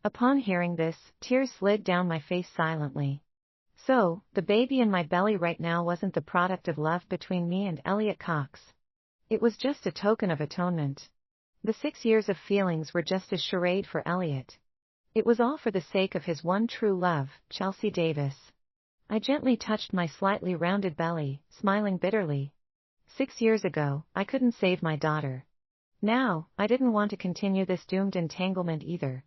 Upon hearing this, tears slid down my face silently. So, the baby in my belly right now wasn't the product of love between me and Elliot Cox. It was just a token of atonement. The 6 years of feelings were just a charade for Elliot. It was all for the sake of his one true love, Chelsea Davis. I gently touched my slightly rounded belly, smiling bitterly. 6 years ago, I couldn't save my daughter. Now, I didn't want to continue this doomed entanglement either.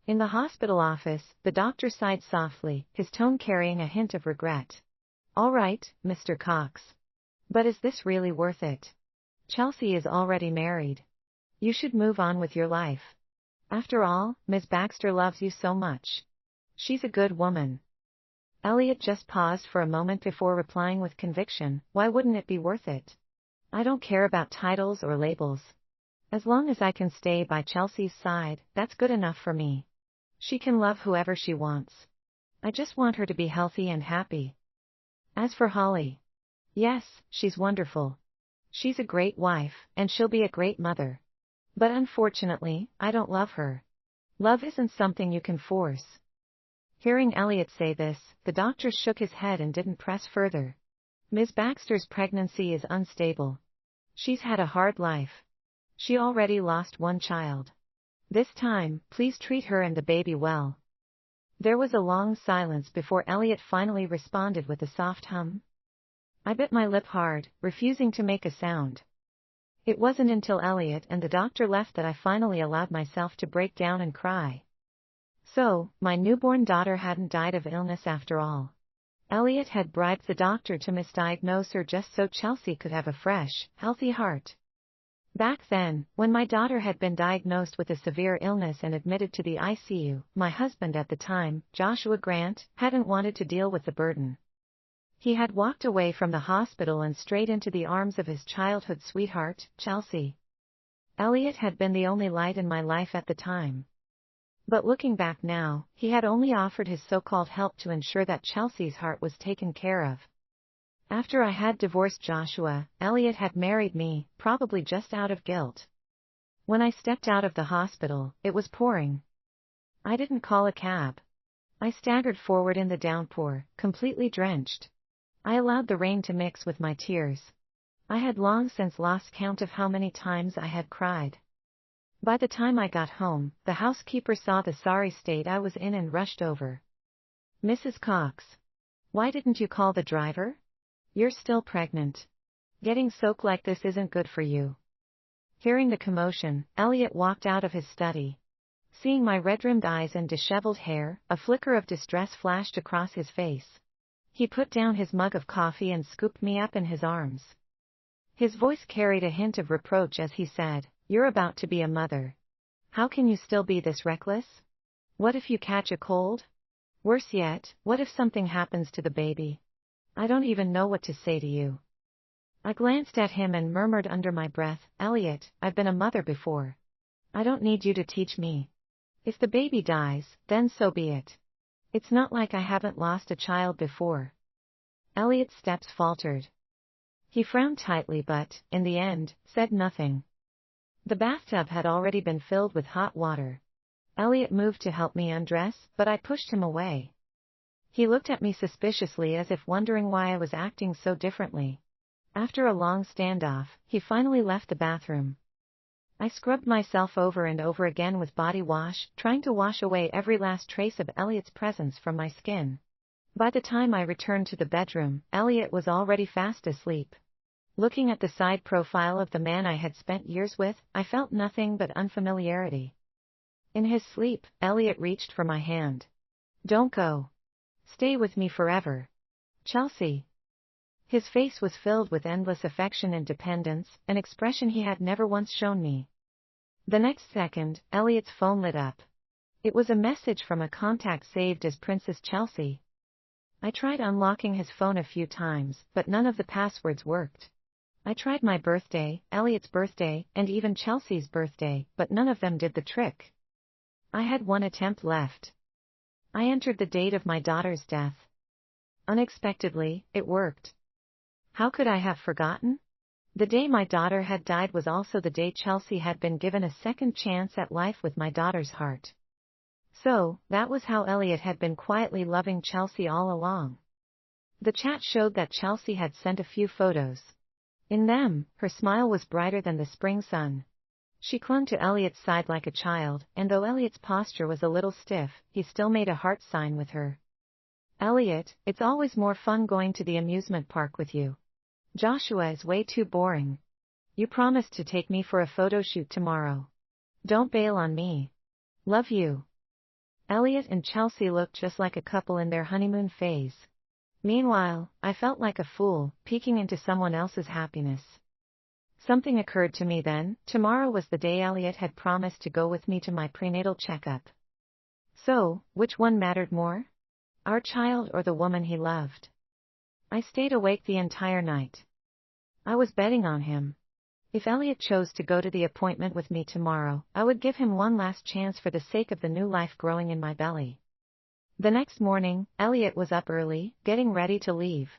In the hospital office, the doctor sighed softly, his tone carrying a hint of regret. All right, Mr. Cox. But is this really worth it? Chelsea is already married. You should move on with your life. After all, Ms. Baxter loves you so much. She's a good woman. Elliot just paused for a moment before replying with conviction, why wouldn't it be worth it? I don't care about titles or labels. As long as I can stay by Chelsea's side, that's good enough for me. She can love whoever she wants. I just want her to be healthy and happy. As for Holly. Yes, she's wonderful. She's a great wife, and she'll be a great mother. But unfortunately, I don't love her. Love isn't something you can force. Hearing Elliot say this, the doctor shook his head and didn't press further. Ms. Baxter's pregnancy is unstable. She's had a hard life. She already lost one child. This time, please treat her and the baby well. There was a long silence before Elliot finally responded with a soft hum. I bit my lip hard, refusing to make a sound. It wasn't until Elliot and the doctor left that I finally allowed myself to break down and cry. So, my newborn daughter hadn't died of illness after all. Elliot had bribed the doctor to misdiagnose her just so Chelsea could have a fresh, healthy heart. Back then, when my daughter had been diagnosed with a severe illness and admitted to the ICU, my husband at the time, Joshua Grant, hadn't wanted to deal with the burden. He had walked away from the hospital and straight into the arms of his childhood sweetheart, Chelsea. Elliot had been the only light in my life at the time. But looking back now, he had only offered his so-called help to ensure that Chelsea's heart was taken care of. After I had divorced Joshua, Elliot had married me, probably just out of guilt. When I stepped out of the hospital, it was pouring. I didn't call a cab. I staggered forward in the downpour, completely drenched. I allowed the rain to mix with my tears. I had long since lost count of how many times I had cried. By the time I got home, the housekeeper saw the sorry state I was in and rushed over. Mrs. Cox. Why didn't you call the driver? You're still pregnant. Getting soaked like this isn't good for you. Hearing the commotion, Elliot walked out of his study. Seeing my red-rimmed eyes and disheveled hair, a flicker of distress flashed across his face. He put down his mug of coffee and scooped me up in his arms. His voice carried a hint of reproach as he said, "You're about to be a mother. How can you still be this reckless? What if you catch a cold? Worse yet, what if something happens to the baby? I don't even know what to say to you." I glanced at him and murmured under my breath, "Elliot, I've been a mother before. I don't need you to teach me. If the baby dies, then so be it. It's not like I haven't lost a child before." Elliot's steps faltered. He frowned tightly but, in the end, said nothing. The bathtub had already been filled with hot water. Elliot moved to help me undress, but I pushed him away. He looked at me suspiciously as if wondering why I was acting so differently. After a long standoff, he finally left the bathroom. I scrubbed myself over and over again with body wash, trying to wash away every last trace of Elliot's presence from my skin. By the time I returned to the bedroom, Elliot was already fast asleep. Looking at the side profile of the man I had spent years with, I felt nothing but unfamiliarity. In his sleep, Elliot reached for my hand. "Don't go. Stay with me forever. Chelsea." His face was filled with endless affection and dependence, an expression he had never once shown me. The next second, Elliot's phone lit up. It was a message from a contact saved as Princess Chelsea. I tried unlocking his phone a few times, but none of the passwords worked. I tried my birthday, Elliot's birthday, and even Chelsea's birthday, but none of them did the trick. I had one attempt left. I entered the date of my daughter's death. Unexpectedly, it worked. How could I have forgotten? The day my daughter had died was also the day Chelsea had been given a second chance at life with my daughter's heart. So, that was how Elliot had been quietly loving Chelsea all along. The chat showed that Chelsea had sent a few photos. In them, her smile was brighter than the spring sun. She clung to Elliot's side like a child, and though Elliot's posture was a little stiff, he still made a heart sign with her. Elliot, it's always more fun going to the amusement park with you. Joshua is way too boring. You promised to take me for a photo shoot tomorrow. Don't bail on me. Love you. Elliot and Chelsea looked just like a couple in their honeymoon phase. Meanwhile, I felt like a fool, peeking into someone else's happiness. Something occurred to me then. Tomorrow was the day Elliot had promised to go with me to my prenatal checkup. So, which one mattered more? Our child or the woman he loved? I stayed awake the entire night. I was betting on him. If Elliot chose to go to the appointment with me tomorrow, I would give him one last chance for the sake of the new life growing in my belly. The next morning, Elliot was up early, getting ready to leave.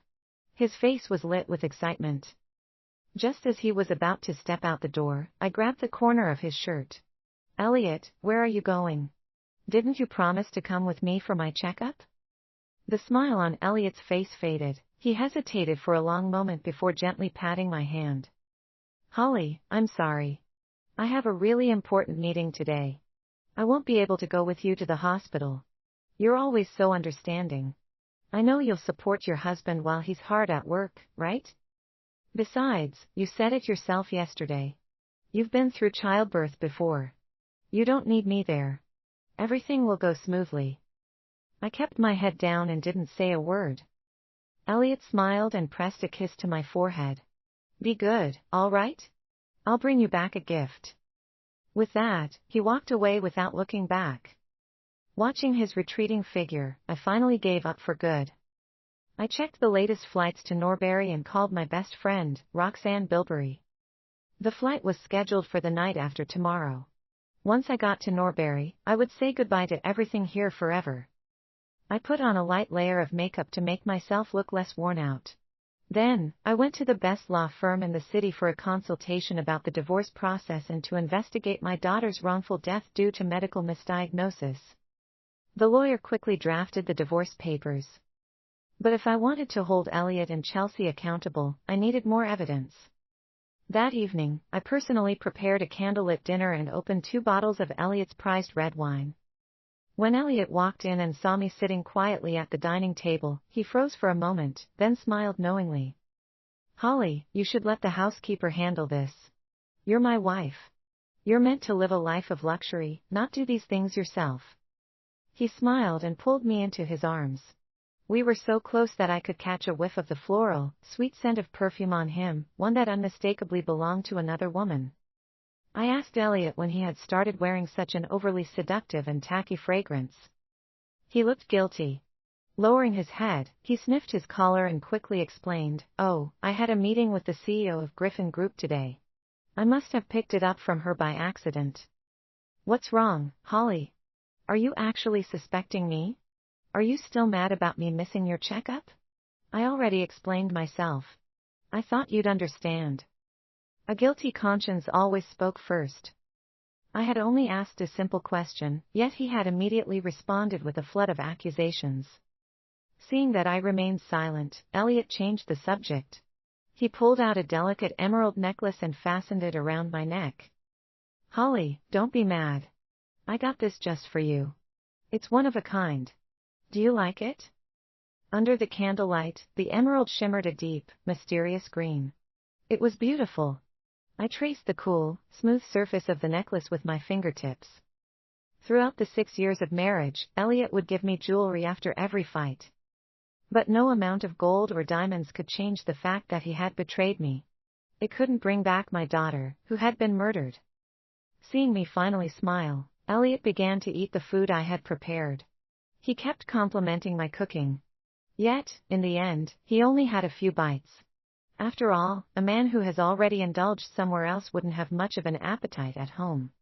His face was lit with excitement. Just as he was about to step out the door, I grabbed the corner of his shirt. Elliot, where are you going? Didn't you promise to come with me for my checkup? The smile on Elliot's face faded. He hesitated for a long moment before gently patting my hand. Holly, I'm sorry. I have a really important meeting today. I won't be able to go with you to the hospital. You're always so understanding. I know you'll support your husband while he's hard at work, right? Besides, you said it yourself yesterday. You've been through childbirth before. You don't need me there. Everything will go smoothly. I kept my head down and didn't say a word. Elliot smiled and pressed a kiss to my forehead. Be good, all right? I'll bring you back a gift. With that, he walked away without looking back. Watching his retreating figure, I finally gave up for good. I checked the latest flights to Norbury and called my best friend, Roxanne Bilberry. The flight was scheduled for the night after tomorrow. Once I got to Norbury, I would say goodbye to everything here forever. I put on a light layer of makeup to make myself look less worn out. Then, I went to the best law firm in the city for a consultation about the divorce process and to investigate my daughter's wrongful death due to medical misdiagnosis. The lawyer quickly drafted the divorce papers. But if I wanted to hold Elliot and Chelsea accountable, I needed more evidence. That evening, I personally prepared a candlelit dinner and opened 2 bottles of Elliot's prized red wine. When Elliot walked in and saw me sitting quietly at the dining table, he froze for a moment, then smiled knowingly. Holly, you should let the housekeeper handle this. You're my wife. You're meant to live a life of luxury, not do these things yourself. He smiled and pulled me into his arms. We were so close that I could catch a whiff of the floral, sweet scent of perfume on him, one that unmistakably belonged to another woman. I asked Elliot when he had started wearing such an overly seductive and tacky fragrance. He looked guilty. Lowering his head, he sniffed his collar and quickly explained, "Oh, I had a meeting with the CEO of Griffin Group today. I must have picked it up from her by accident." What's wrong, Holly? Are you actually suspecting me? Are you still mad about me missing your checkup? I already explained myself. I thought you'd understand. A guilty conscience always spoke first. I had only asked a simple question, yet he had immediately responded with a flood of accusations. Seeing that I remained silent, Elliot changed the subject. He pulled out a delicate emerald necklace and fastened it around my neck. Holly, don't be mad. I got this just for you. It's one of a kind. Do you like it? Under the candlelight, the emerald shimmered a deep, mysterious green. It was beautiful. I traced the cool, smooth surface of the necklace with my fingertips. Throughout the 6 years of marriage, Elliot would give me jewelry after every fight. But no amount of gold or diamonds could change the fact that he had betrayed me. It couldn't bring back my daughter, who had been murdered. Seeing me finally smile, Elliot began to eat the food I had prepared. He kept complimenting my cooking. Yet, in the end, he only had a few bites. After all, a man who has already indulged somewhere else wouldn't have much of an appetite at home.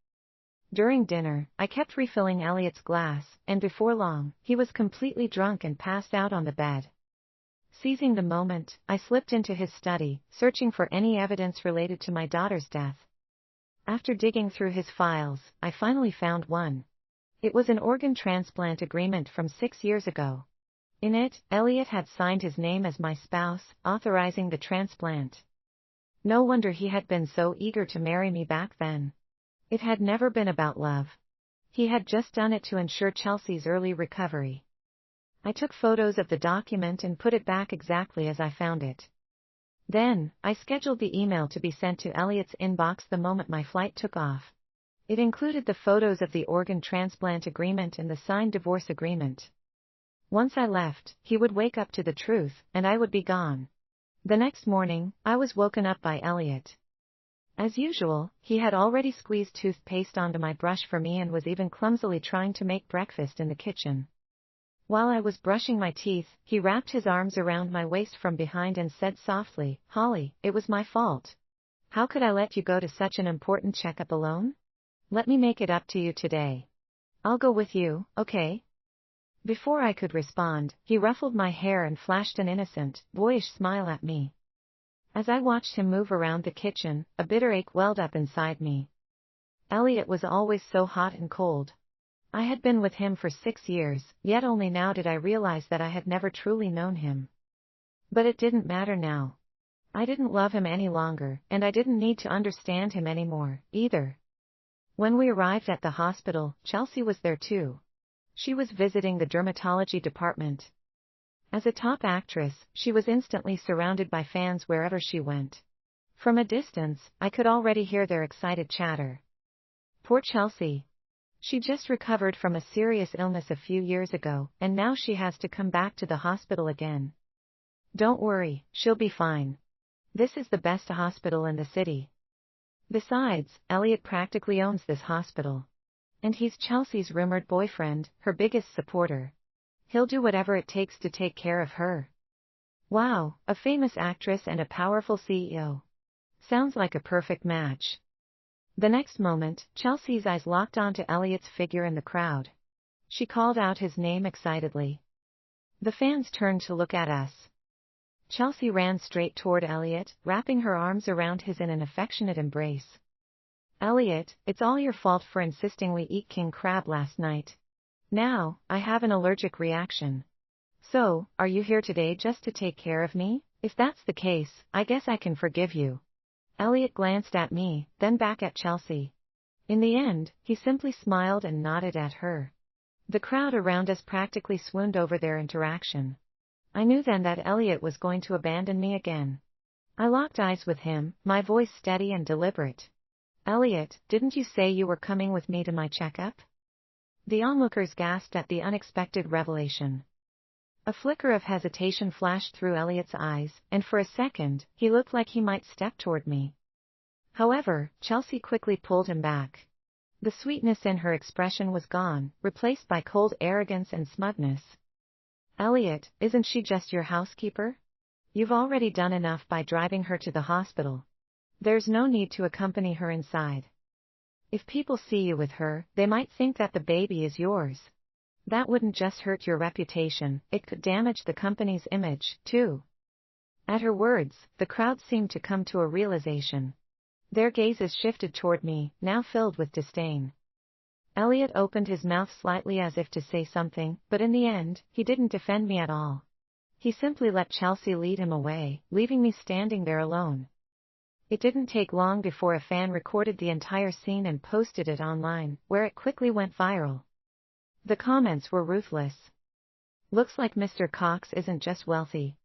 During dinner, I kept refilling Elliot's glass, and before long, he was completely drunk and passed out on the bed. Seizing the moment, I slipped into his study, searching for any evidence related to my daughter's death. After digging through his files, I finally found one. It was an organ transplant agreement from 6 years ago. In it, Elliot had signed his name as my spouse, authorizing the transplant. No wonder he had been so eager to marry me back then. It had never been about love. He had just done it to ensure Chelsea's early recovery. I took photos of the document and put it back exactly as I found it. Then, I scheduled the email to be sent to Elliot's inbox the moment my flight took off. It included the photos of the organ transplant agreement and the signed divorce agreement. Once I left, he would wake up to the truth, and I would be gone. The next morning, I was woken up by Elliot. As usual, he had already squeezed toothpaste onto my brush for me and was even clumsily trying to make breakfast in the kitchen. While I was brushing my teeth, he wrapped his arms around my waist from behind and said softly, "Holly, it was my fault. How could I let you go to such an important checkup alone? Let me make it up to you today. I'll go with you, okay?" Before I could respond, he ruffled my hair and flashed an innocent, boyish smile at me. As I watched him move around the kitchen, a bitter ache welled up inside me. Elliot was always so hot and cold. I had been with him for 6 years, yet only now did I realize that I had never truly known him. But it didn't matter now. I didn't love him any longer, and I didn't need to understand him anymore, either. When we arrived at the hospital, Chelsea was there too. She was visiting the dermatology department. As a top actress, she was instantly surrounded by fans wherever she went. From a distance, I could already hear their excited chatter. Poor Chelsea. She just recovered from a serious illness a few years ago, and now she has to come back to the hospital again. Don't worry, she'll be fine. This is the best hospital in the city. Besides, Elliot practically owns this hospital. And he's Chelsea's rumored boyfriend, her biggest supporter. He'll do whatever it takes to take care of her. Wow, a famous actress and a powerful CEO. Sounds like a perfect match. The next moment, Chelsea's eyes locked onto Elliot's figure in the crowd. She called out his name excitedly. The fans turned to look at us. Chelsea ran straight toward Elliot, wrapping her arms around his in an affectionate embrace. "Elliot, it's all your fault for insisting we eat king crab last night. Now, I have an allergic reaction. So, are you here today just to take care of me? If that's the case, I guess I can forgive you." Elliot glanced at me, then back at Chelsea. In the end, he simply smiled and nodded at her. The crowd around us practically swooned over their interaction. I knew then that Elliot was going to abandon me again. I locked eyes with him, my voice steady and deliberate. "Elliot, didn't you say you were coming with me to my checkup?" The onlookers gasped at the unexpected revelation. A flicker of hesitation flashed through Elliot's eyes, and for a second, he looked like he might step toward me. However, Chelsea quickly pulled him back. The sweetness in her expression was gone, replaced by cold arrogance and smugness. "Elliot, isn't she just your housekeeper? You've already done enough by driving her to the hospital. There's no need to accompany her inside. If people see you with her, they might think that the baby is yours. That wouldn't just hurt your reputation, it could damage the company's image, too." At her words, the crowd seemed to come to a realization. Their gazes shifted toward me, now filled with disdain. Elliot opened his mouth slightly as if to say something, but in the end, he didn't defend me at all. He simply let Chelsea lead him away, leaving me standing there alone. It didn't take long before a fan recorded the entire scene and posted it online, where it quickly went viral. The comments were ruthless. "Looks like Mr. Cox isn't just wealthy.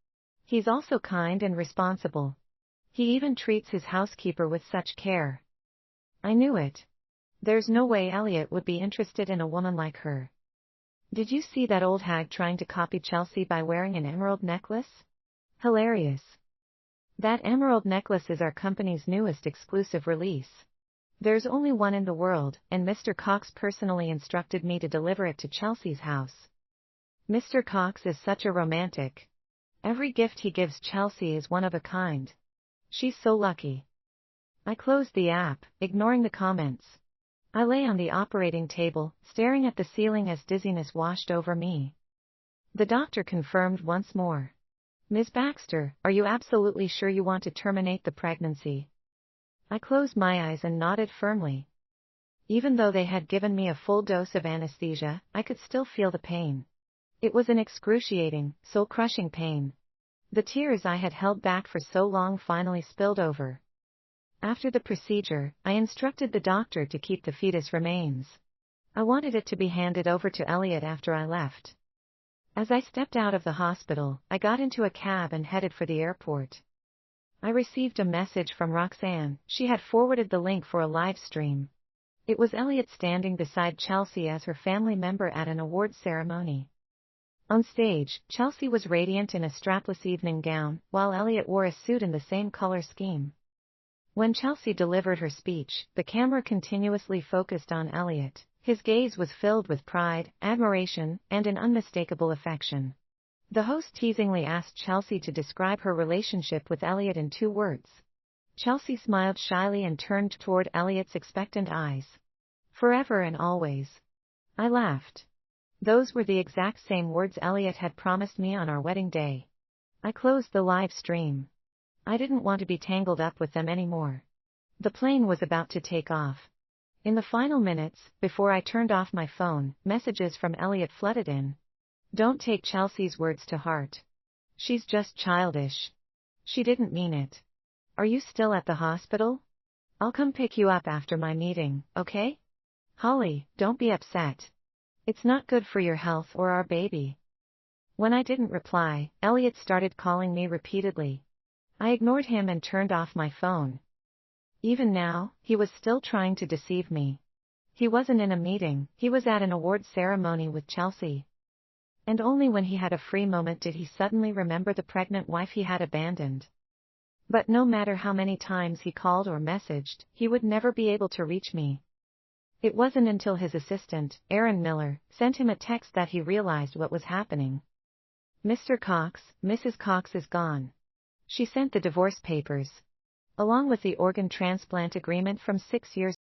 He's also kind and responsible. He even treats his housekeeper with such care. I knew it. There's no way Elliot would be interested in a woman like her. Did you see that old hag trying to copy Chelsea by wearing an emerald necklace? Hilarious. That emerald necklace is our company's newest exclusive release. There's only one in the world, and Mr. Cox personally instructed me to deliver it to Chelsea's house. Mr. Cox is such a romantic. Every gift he gives Chelsea is one of a kind. She's so lucky." I closed the app, ignoring the comments. I lay on the operating table, staring at the ceiling as dizziness washed over me. The doctor confirmed once more. "Ms. Baxter, are you absolutely sure you want to terminate the pregnancy?" I closed my eyes and nodded firmly. Even though they had given me a full dose of anesthesia, I could still feel the pain. It was an excruciating, soul-crushing pain. The tears I had held back for so long finally spilled over. After the procedure, I instructed the doctor to keep the fetus remains. I wanted it to be handed over to Elliot after I left. As I stepped out of the hospital, I got into a cab and headed for the airport. I received a message from Roxanne. She had forwarded the link for a live stream. It was Elliot standing beside Chelsea as her family member at an awards ceremony. On stage, Chelsea was radiant in a strapless evening gown, while Elliot wore a suit in the same color scheme. When Chelsea delivered her speech, the camera continuously focused on Elliot. His gaze was filled with pride, admiration, and an unmistakable affection. The host teasingly asked Chelsea to describe her relationship with Elliot in 2 words. Chelsea smiled shyly and turned toward Elliot's expectant eyes. Forever and always. I laughed. Those were the exact same words Elliot had promised me on our wedding day. I closed the live stream. I didn't want to be tangled up with them anymore. The plane was about to take off. In the final minutes, before I turned off my phone, messages from Elliot flooded in. Don't take Chelsea's words to heart. She's just childish. She didn't mean it. Are you still at the hospital? I'll come pick you up after my meeting, okay? Holly, don't be upset. It's not good for your health or our baby. When I didn't reply, Elliot started calling me repeatedly. I ignored him and turned off my phone. Even now, he was still trying to deceive me. He wasn't in a meeting, he was at an awards ceremony with Chelsea. And only when he had a free moment did he suddenly remember the pregnant wife he had abandoned. But no matter how many times he called or messaged, he would never be able to reach me. It wasn't until his assistant, Aaron Miller, sent him a text that he realized what was happening. Mr. Cox, Mrs. Cox is gone. She sent the divorce papers. Along with the organ transplant agreement from 6 years